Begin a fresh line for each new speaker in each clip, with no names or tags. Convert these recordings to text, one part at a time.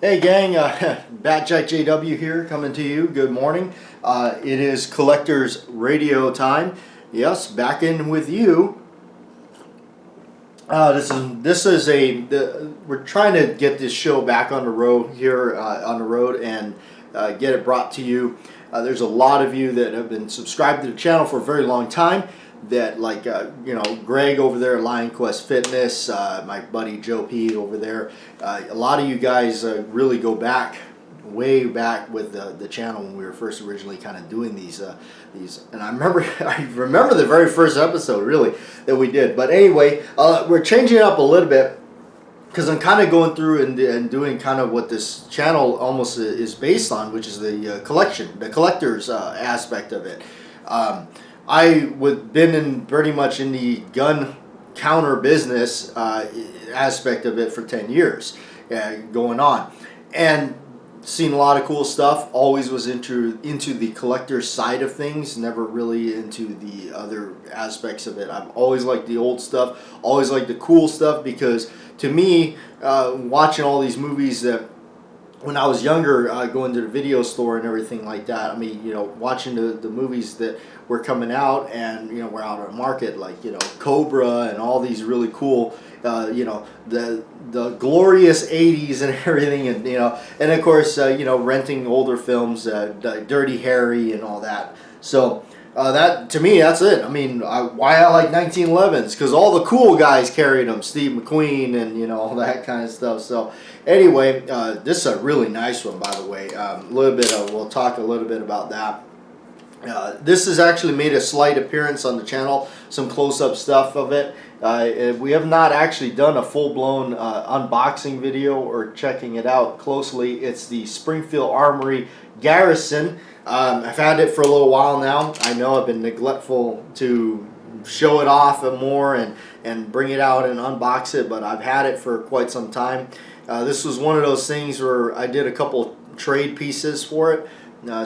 Hey gang, Batjack JW here coming to you. Good morning. It is Collectors Radio time. Yes, back in with you. We're trying to get this show back on the road here on the road and get it brought to you. There's a lot of you that have been subscribed to the channel for a very long time. That Greg over there at Lion Quest Fitness, my buddy Joe P over there. A lot of you guys really go back, way back with the channel when we were first originally kind of doing these. And I remember the very first episode really that we did. But anyway, we're changing it up a little bit because I'm kind of going through and doing kind of what this channel almost is based on, which is the collector's aspect of it. Been pretty much in the gun counter business aspect of it for 10 years going on, and seen a lot of cool stuff. Always was into the collector side of things, never really into the other aspects of it. I've always liked the old stuff, always liked the cool stuff, because to me, watching all these movies that when I was younger, going to the video store and everything like that, I mean, watching the movies that were coming out and, were out on the market, like, Cobra and all these really cool, the glorious 80s and everything, and, and of course, renting older films, Dirty Harry and all that. So, that to me, that's it. I mean, why I like 1911s, because all the cool guys carried them, Steve McQueen and all that kind of stuff. So anyway, this is a really nice one, by the way. We'll talk a little bit about that. This has actually made a slight appearance on the channel, some close-up stuff of it. We have not actually done a full-blown unboxing video or checking it out closely. It's the Springfield Armory Garrison. I've had it for a little while now. I know I've been neglectful to show it off more and bring it out and unbox it, but I've had it for quite some time. This was one of those things where I did a couple trade pieces for it.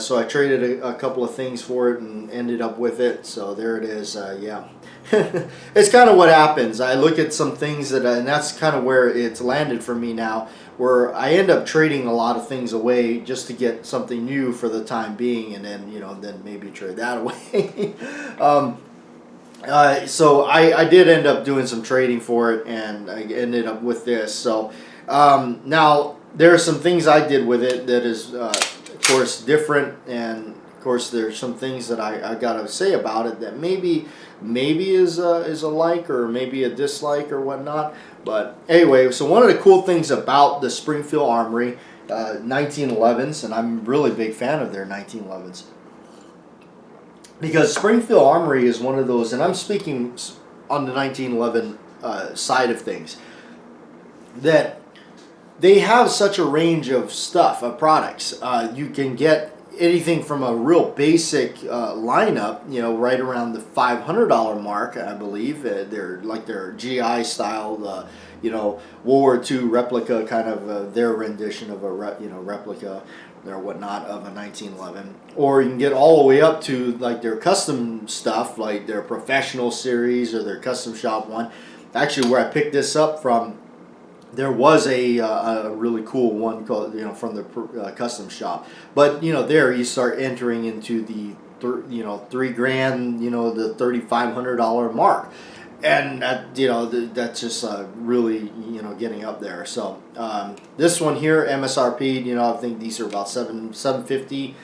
So I traded a couple of things for it and ended up with it. So there it is. Yeah, it's kind of what happens. I look at some things and that's kind of where it's landed for me now, where I end up trading a lot of things away just to get something new for the time being, and then then maybe trade that away. So I did end up doing some trading for it, and I ended up with this. So now there are some things I did with it that is, of course, different, and of course there's some things that I gotta say about it that maybe is a like or maybe a dislike or whatnot. But anyway, so one of the cool things about the Springfield Armory 1911s, and I'm a really big fan of their 1911s, because Springfield Armory is one of those, and I'm speaking on the 1911 side of things, that they have such a range of stuff, of products. You can get anything from a real basic lineup, right around the $500 mark, I believe. They're like their GI style, World War II replica, kind of their rendition of a replica or whatnot of a 1911. Or you can get all the way up to like their custom stuff, like their professional series or their custom shop one. Actually, where I picked this up from, there was a really cool one called, from the custom shop. But there you start entering into the $3,000, the $3,500 mark, and that's just really getting up there. So this one here, MSRP, I think these are about $750.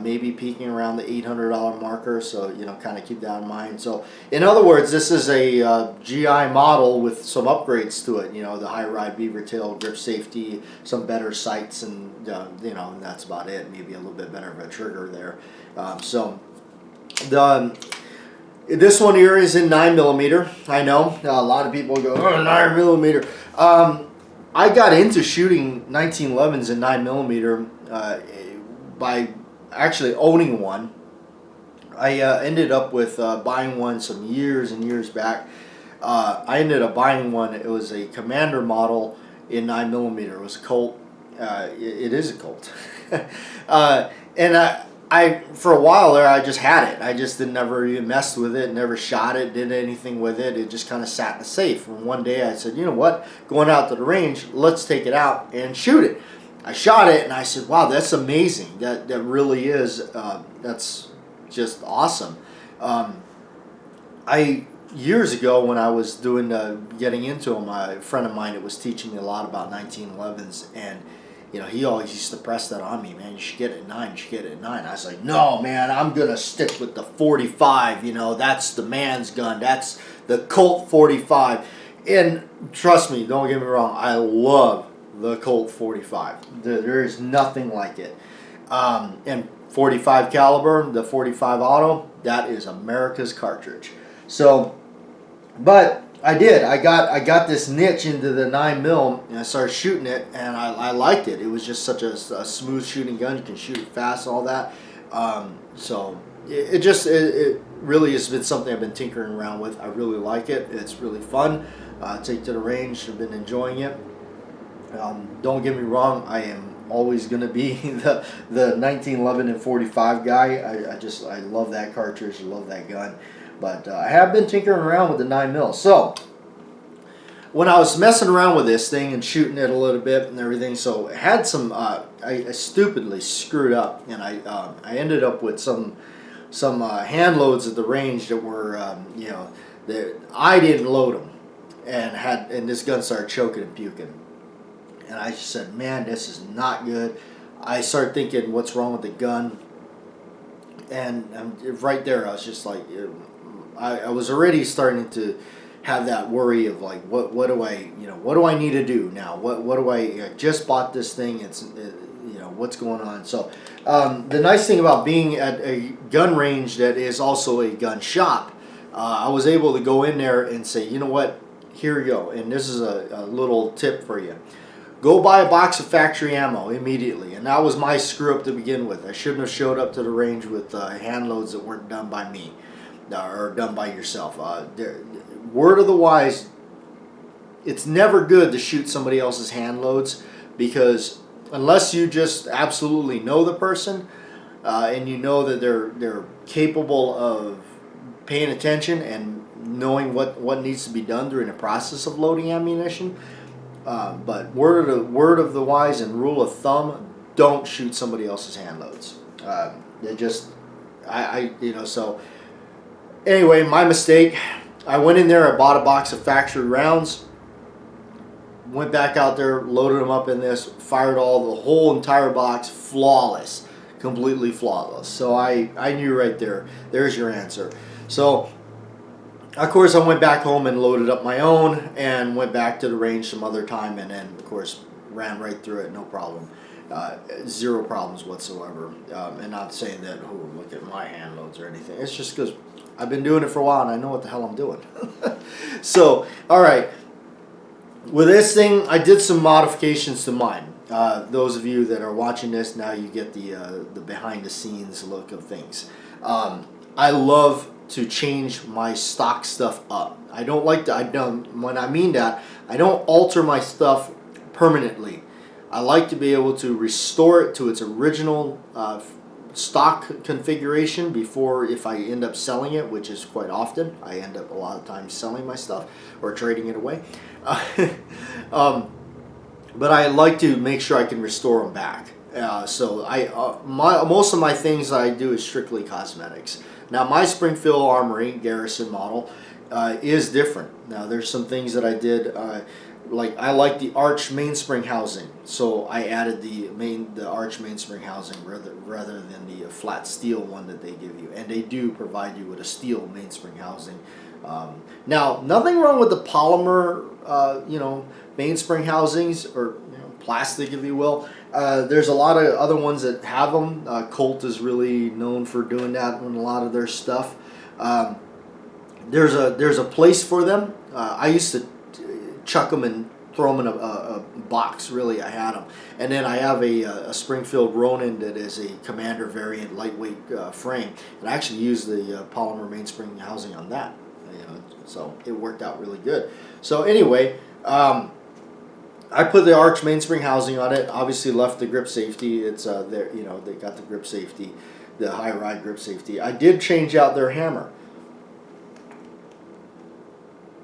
Maybe peaking around the $800 marker, so kind of keep that in mind. So in other words, this is a GI model with some upgrades to it. The high ride beaver tail, grip safety, some better sights, and and that's about it. Maybe a little bit better of a trigger there. This one here is in 9mm. I know a lot of people go, oh, 9mm. I got into shooting 1911s in 9mm by actually owning one. I ended up with buying one some years and years back. I ended up buying one. It was a Commander model in 9mm. It was a Colt. It is a Colt. And I for a while there, I just had it. I just never even messed with it, never shot it, did anything with it. It just kind of sat in the safe. And one day I said, you know what, going out to the range, let's take it out and shoot it. I shot it and I said, wow, that's amazing. That really is, that's just awesome. I years ago when I was doing getting into them, a friend of mine that was teaching me a lot about 1911s, and he always used to press that on me, man. You should get it at 9. You should get it at 9. I was like, no, man, I'm gonna stick with the 45. That's the man's gun. That's the Colt 45. And trust me, don't get me wrong, I love the Colt 45. There is nothing like it. And 45 caliber, the 45 auto, that is America's cartridge. So, but I did. I got this niche into the 9mm, and I started shooting it, and I liked it. It was just such a smooth shooting gun. You can shoot it fast, all that. So it really has been something I've been tinkering around with. I really like it. It's really fun. Take to the range. I've been enjoying it. Don't get me wrong. I am always going to be the 1911 and 45 guy. I love that cartridge. I love that gun. But I have been tinkering around with the 9mm. So when I was messing around with this thing and shooting it a little bit and everything, so I had some. I stupidly screwed up, and I ended up with some hand loads at the range that were that I didn't load them, and this gun started choking and puking, and I just said, man, this is not good. I started thinking, what's wrong with the gun? And right there, I was just like, I was already starting to have that worry of like, what do I need to do now? What do I just bought this thing? It's what's going on? So the nice thing about being at a gun range that is also a gun shop, I was able to go in there and say, you know what, here you go. And this is a little tip for you. Go buy a box of factory ammo immediately. And that was my screw up to begin with. I shouldn't have showed up to the range with hand loads that weren't done by me or done by yourself. Word of the wise, it's never good to shoot somebody else's hand loads, because unless you just absolutely know the person and you know that they're capable of paying attention and knowing what needs to be done during the process of loading ammunition. But word of the wise and rule of thumb, don't shoot somebody else's hand loads. So anyway, my mistake. I went in there, I bought a box of factory rounds, went back out there, loaded them up in this, fired the whole entire box, flawless, completely flawless. So I knew right there, there's your answer. So of course, I went back home and loaded up my own and went back to the range some other time, and then, of course, ran right through it, no problem. Zero problems whatsoever. And not saying that, oh, look at my hand loads or anything. It's just because I've been doing it for a while and I know what the hell I'm doing. So, all right. With this thing, I did some modifications to mine. Those of you that are watching this, now you get the behind-the-scenes look of things. I love to change my stock stuff up. I don't like to, when I mean that, I don't alter my stuff permanently. I like to be able to restore it to its original stock configuration before, if I end up selling it, which is quite often. I end up a lot of times selling my stuff or trading it away. But I like to make sure I can restore them back. So most of my things I do is strictly cosmetics. Now my Springfield Armory Garrison model is different. Now there's some things that I did, like I like the arch mainspring housing, so I added the arch mainspring housing rather than the flat steel one that they give you, and they do provide you with a steel mainspring housing. Now nothing wrong with the polymer, mainspring housings, or plastic, if you will. There's a lot of other ones that have them. Colt is really known for doing that in a lot of their stuff. There's a place for them. I used to chuck them and throw them in a box. Really, I had them, and then I have a Springfield Ronin that is a Commander variant lightweight frame, and I actually use the polymer mainspring housing on that. So it worked out really good. So anyway. I put the arch mainspring housing on it. Obviously, left the grip safety. It's there. They got the grip safety, the high ride grip safety. I did change out their hammer.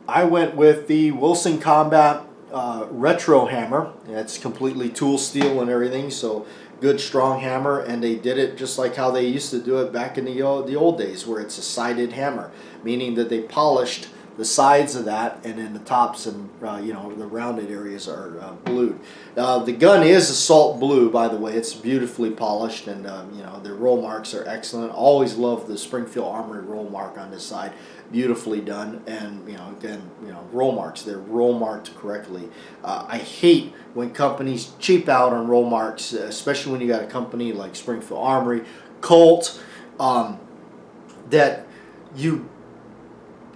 I went with the Wilson Combat retro hammer. It's completely tool steel and everything, so good strong hammer, and they did it just like how they used to do it back in the old days, where it's a sided hammer, meaning that they polished the sides of that, and then the tops and the rounded areas are blued. The gun is a salt blue, by the way. It's beautifully polished, and the roll marks are excellent. Always love the Springfield Armory roll mark on this side. Beautifully done, and again, roll marks. They're roll marked correctly. I hate when companies cheap out on roll marks, especially when you got a company like Springfield Armory, Colt, that you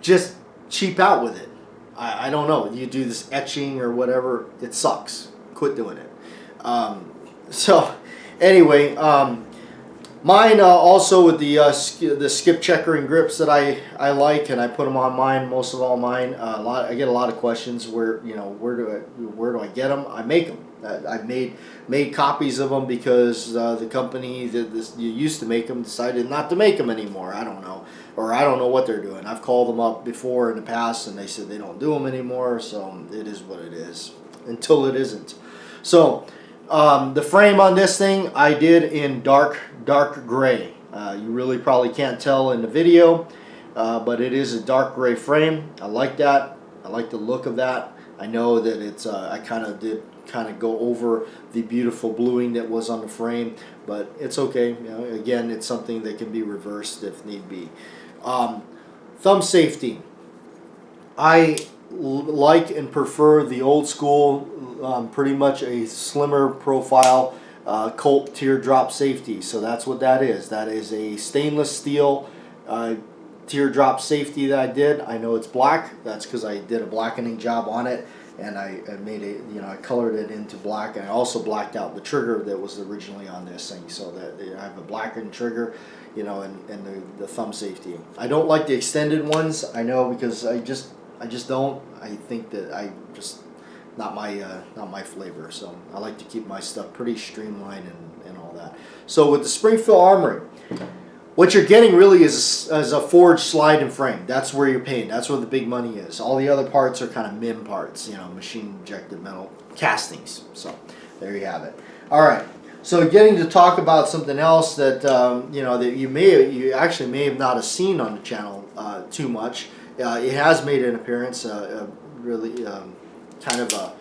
just cheap out with it. I don't know. You do this etching or whatever. It sucks. Quit doing it. So anyway, mine also with the skip checkering grips that I like, and I put them on mine. Most of all mine. I get a lot of questions where where do I get them? I make them. I've made copies of them because the company that you used to make them decided not to make them anymore. I don't know, or I don't know what they're doing. I've called them up before in the past, and they said they don't do them anymore. So it is what it is until it isn't. So the frame on this thing I did in dark gray. You really probably can't tell in the video, but it is a dark gray frame. I like that. I like the look of that. I know that it's I kind of go over the beautiful bluing that was on the frame, but it's okay. Again, it's something that can be reversed if need be. Thumb safety. I like and prefer the old school, pretty much a slimmer profile Colt teardrop safety. So that's what that is. That is a stainless steel teardrop safety that I did. I know it's black. That's because I did a blackening job on it, and I made it, I colored it into black, and I also blacked out the trigger that was originally on this thing, so that I have a blackened trigger, and the thumb safety. I don't like the extended ones. I know, because I just don't. I think that I just not my flavor. So I like to keep my stuff pretty streamlined and all that. So with the Springfield Armory, what you're getting really is a forged slide and frame. That's where you're paying. That's where the big money is. All the other parts are kind of MIM parts, machine injected metal castings. So there you have it. All right. So getting to talk about something else that that you actually may have not have seen on the channel too much. It has made an appearance. Really kind of a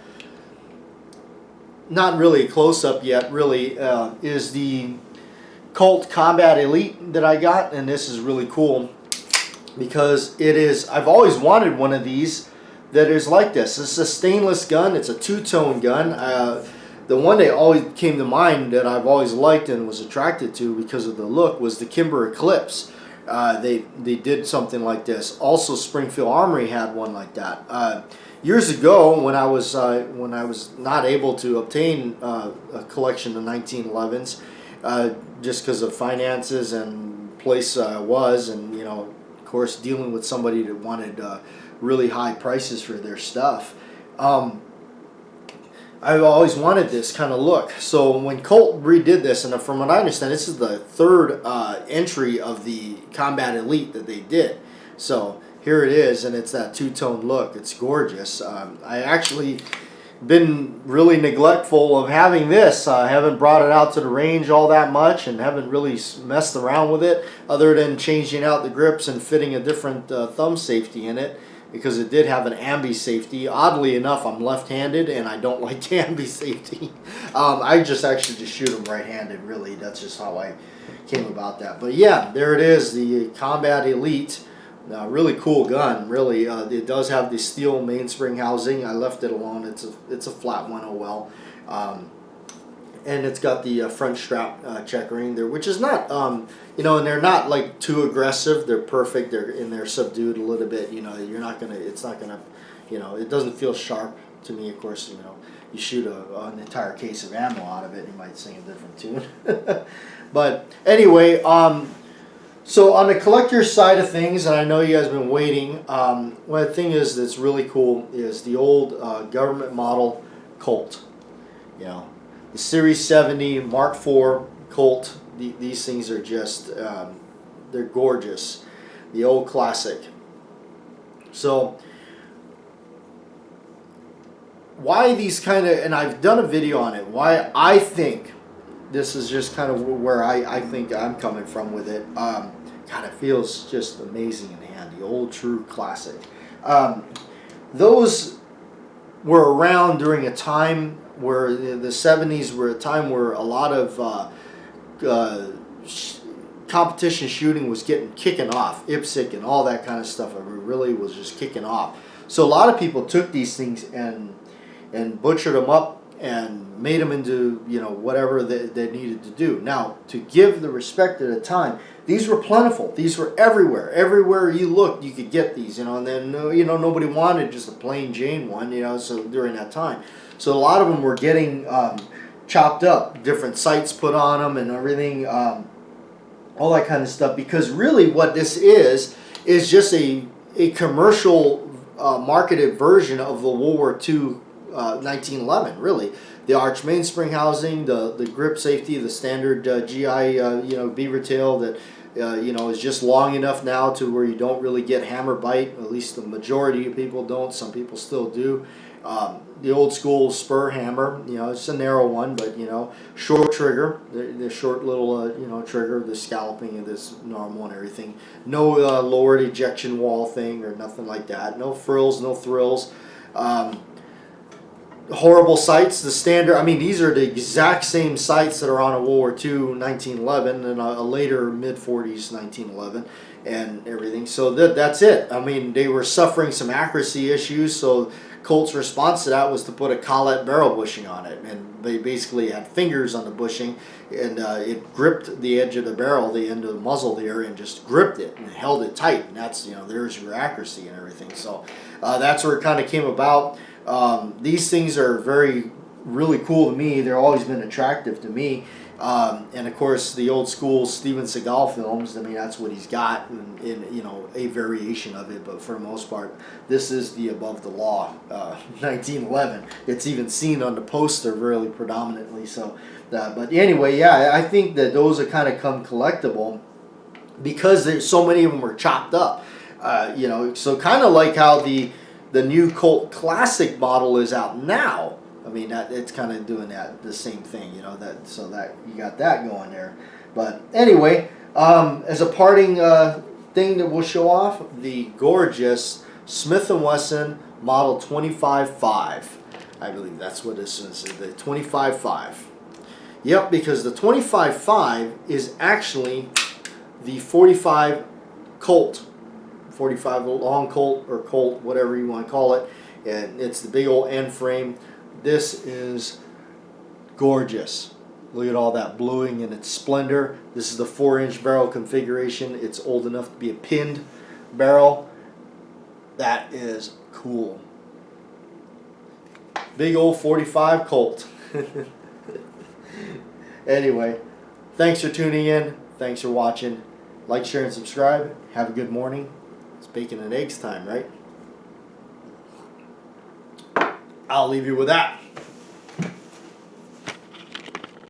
not really a close up yet. Really is the Colt Combat Elite that I got, and this is really cool because it is. I've always wanted one of these that is like this. It's a stainless gun. It's a two-tone gun. The one that always came to mind that I've always liked and was attracted to because of the look was the Kimber Eclipse. They did something like this. Also, Springfield Armory had one like that. Years ago, when I was not able to obtain a collection of 1911s, just because of finances and place I was, and of course dealing with somebody that wanted really high prices for their stuff. I've always wanted this kind of look. So when Colt redid this, and from what I understand, this is the third entry of the Combat Elite that they did. So here it is, and it's that two-tone look. It's gorgeous. I actually been really neglectful of having this. I haven't brought it out to the range all that much, and haven't really messed around with it other than changing out the grips and fitting a different thumb safety in it, because it did have an ambi safety. Oddly enough, I'm left-handed and I don't like the ambi safety. I just shoot them right-handed, really. That's just how I came about that. But yeah, there it is, the Combat Elite. Really cool gun, really. It does have the steel mainspring housing. I left it alone. It's a flat one, oh well. And it's got the front strap checkering there, which is not, and they're not like too aggressive. They're perfect. They're subdued a little bit. You're not gonna. It's not gonna. It doesn't feel sharp to me. Of course, you shoot an entire case of ammo out of it, you might sing a different tune. But anyway, so on the collector side of things, and I know you guys have been waiting, one thing is that's really cool is the old government model Colt. The Series 70 Mark IV Colt. These things are just, they're gorgeous. The old classic. So why these kind of, and I've done a video on it, why I think, this is just kind of where I think I'm coming from with it. God, it feels just amazing in the hand. The old true classic. Those were around during a time where the 70s were a time where a lot of competition shooting was kicking off. IPSC and all that kind of stuff. It really was just kicking off. So a lot of people took these things and butchered them up and made them into, you know, whatever they needed to do. Now, to give the respect at a time, these were plentiful. These were everywhere. Everywhere you looked, you could get these, you know. And then, you know, nobody wanted just a plain Jane one, you know. So during that time, so a lot of them were getting chopped up, different sights put on them, and everything, all that kind of stuff. Because really, what this is just a commercial marketed version of the World War II 1911. Really, the arch mainspring housing, the grip safety, the standard GI you know, beaver tail that you know, is just long enough now to where you don't really get hammer bite. At least the majority of people don't. Some people still do. The old school spur hammer, you know, it's a narrow one, but, you know, short trigger, the short little, you know, trigger, the scalloping of this normal and everything. No lowered ejection wall thing or nothing like that. No frills, no thrills. Horrible sights, the standard, I mean, these are the exact same sights that are on a World War II 1911 and a later mid-40s 1911 and everything. So that's it. I mean, they were suffering some accuracy issues, so Colt's response to that was to put a collet barrel bushing on it, and they basically had fingers on the bushing, and it gripped the edge of the barrel, the end of the muzzle there, and just gripped it and held it tight, and that's, you know, there's your accuracy and everything. So that's where it kind of came about. These things are really cool to me. They've always been attractive to me. And of course, the old school Steven Seagal films, I mean, that's what he's got in you know, a variation of it, but for the most part, this is the Above the Law 1911. It's even seen on the poster really predominantly. So, but anyway, yeah, I think that those are kind of come collectible because there's so many of them were chopped up. You know, so kind of like how the new Colt Classic model is out now. I mean, it's kind of doing the same thing, you know, so that you got that going there. But anyway, as a parting thing that we'll show off, the gorgeous Smith & Wesson Model 25.5. I believe that's what this is, the 25.5. Yep, because the 25.5 is actually the 45 Colt. 45 long Colt or Colt, whatever you want to call it. And it's the big old end frame. This is gorgeous. Look at all that bluing in its splendor. This is the 4-inch barrel configuration. It's old enough to be a pinned barrel. That is cool. Big old 45 Colt. Anyway, thanks for tuning in. Thanks for watching. Like, share, and subscribe. Have a good morning. It's bacon and eggs time, right? I'll leave you with that.